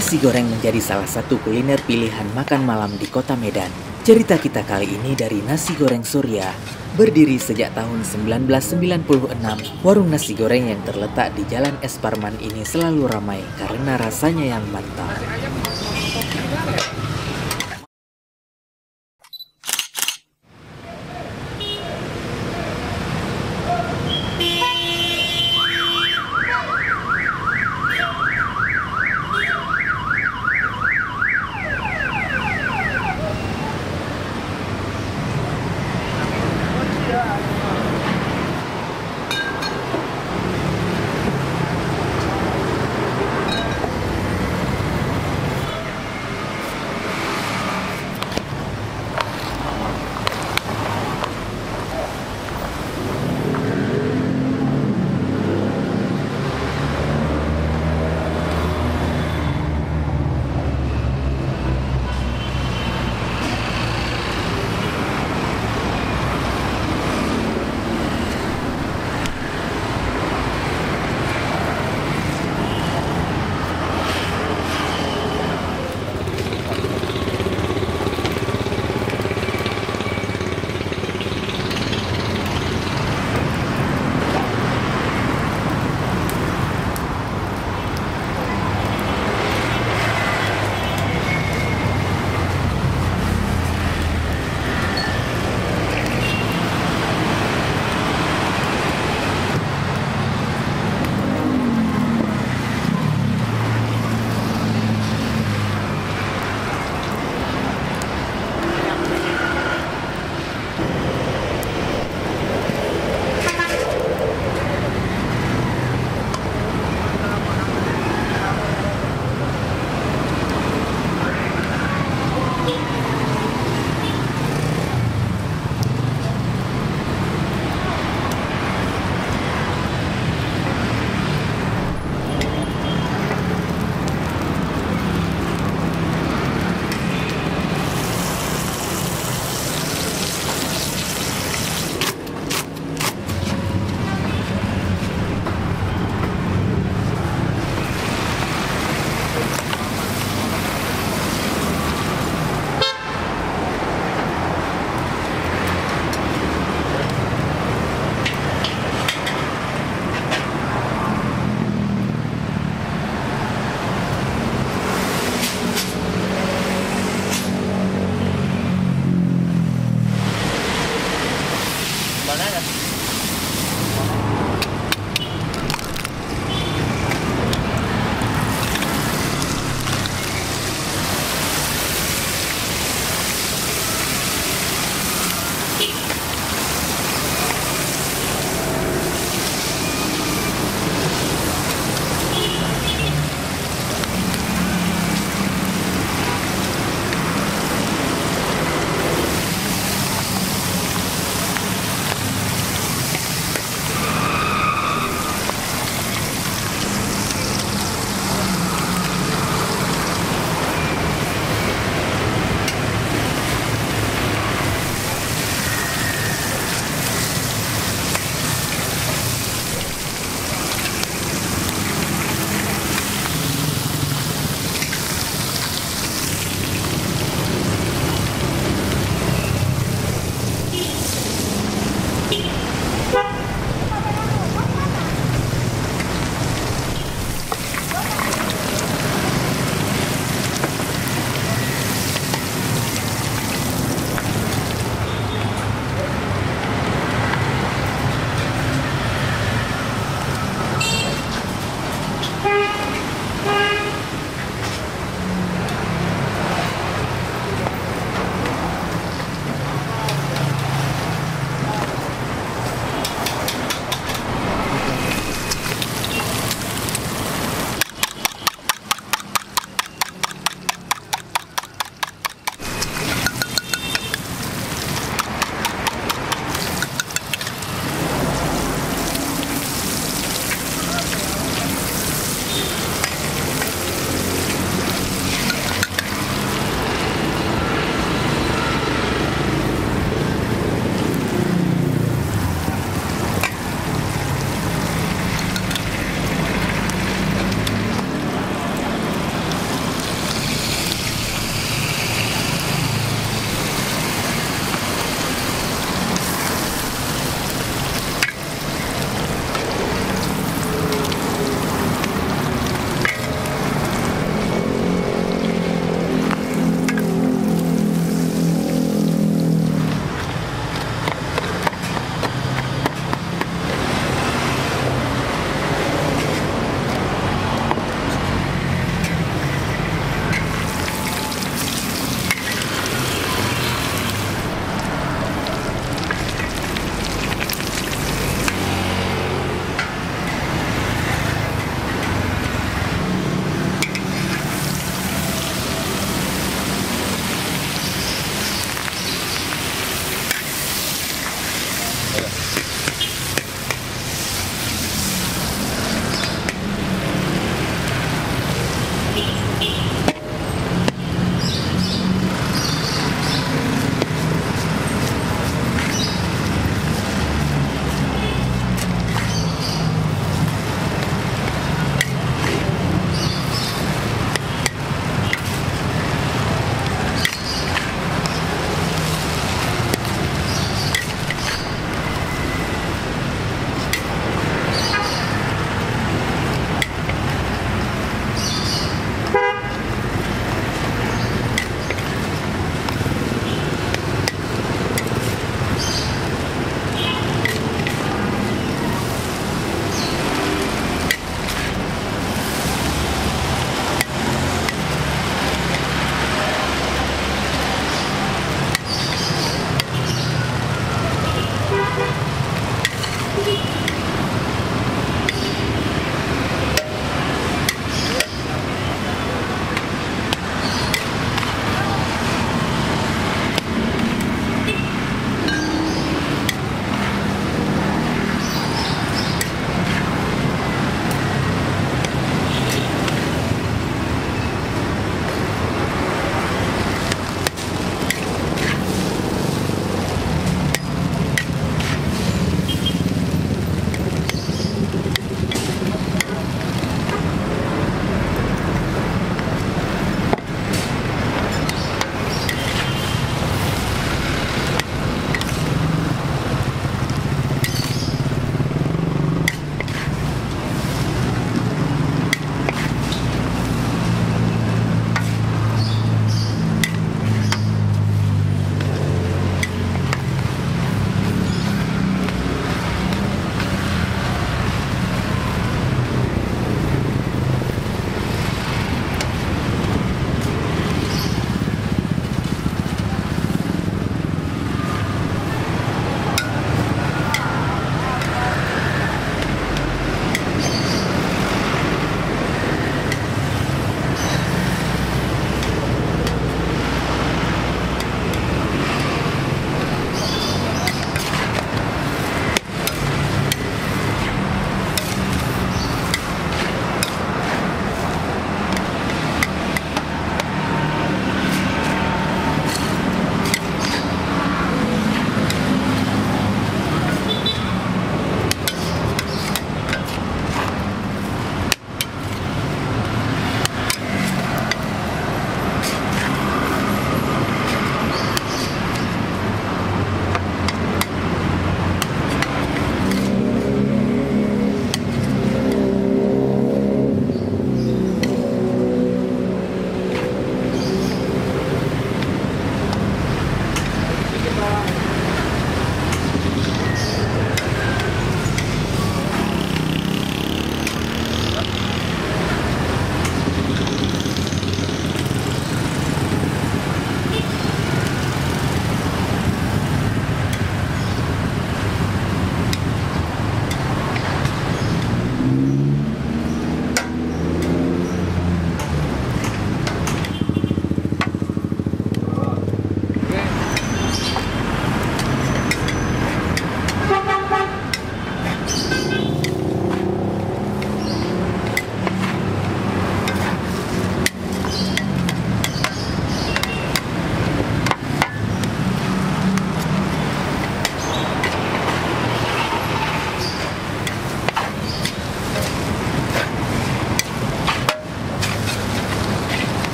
Nasi goreng menjadi salah satu kuliner pilihan makan malam di kota Medan. Cerita kita kali ini dari Nasi Goreng Surya. Berdiri sejak tahun 1996, warung nasi goreng yang terletak di Jalan Es Parman ini selalu ramai karena rasanya yang mantap.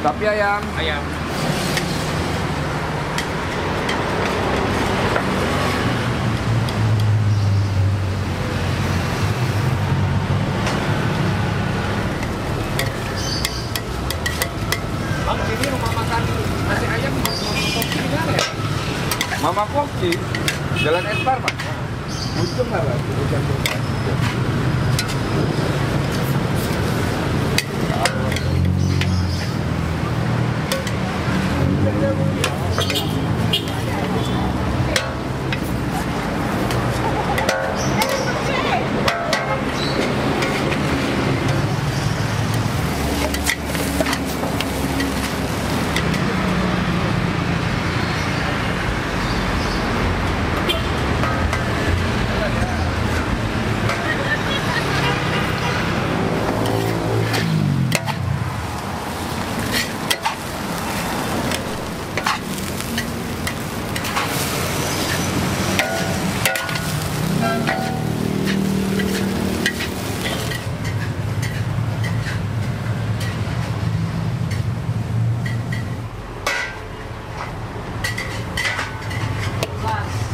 Tapi ayam. Ayam. Bang, sini rumah makan nasi ayam Mama Koki di mana ya? Mama Koki, Jalan Espar, Mas. Ujung lah, ujung.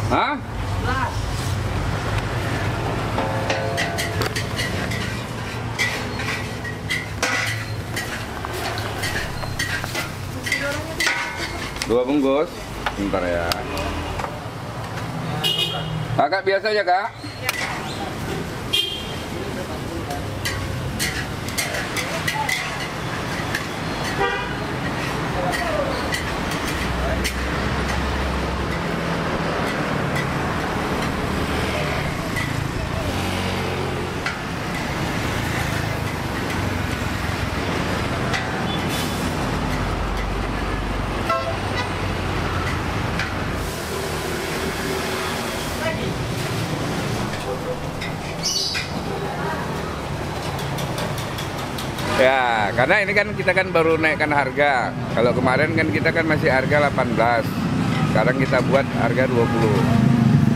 Hah? Dua bungkus, bentar ya. Kakak biasa aja, Kak? Ya, karena ini kan kita kan baru naikkan harga. Kalau kemarin kan kita kan masih harga 18. Sekarang kita buat harga 20.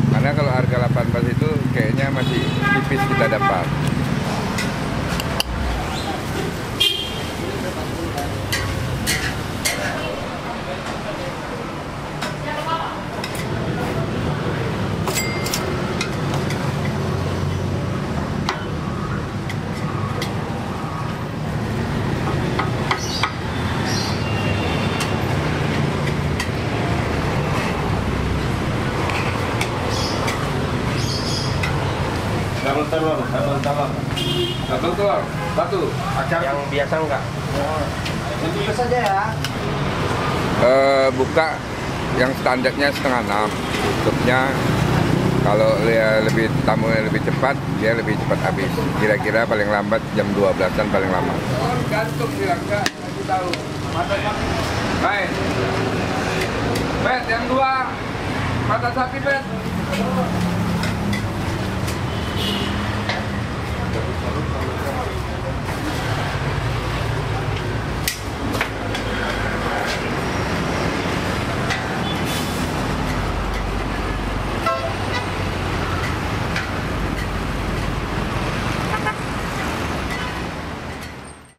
Karena kalau harga 18 itu kayaknya masih tipis kita dapat. Double telur, double telur. Double telur, satu. Kacang yang biasa enggak? Yang biasa saja ya. Buka yang standarnya setengah 6. Tutupnya kalau dia lebih tamunya lebih cepat, dia lebih cepat habis. Kira-kira paling lambat jam 12-an paling lama. Gantung bilang enggak, aku tahu. Baik. Pet yang 2. Mata sapi, Pet.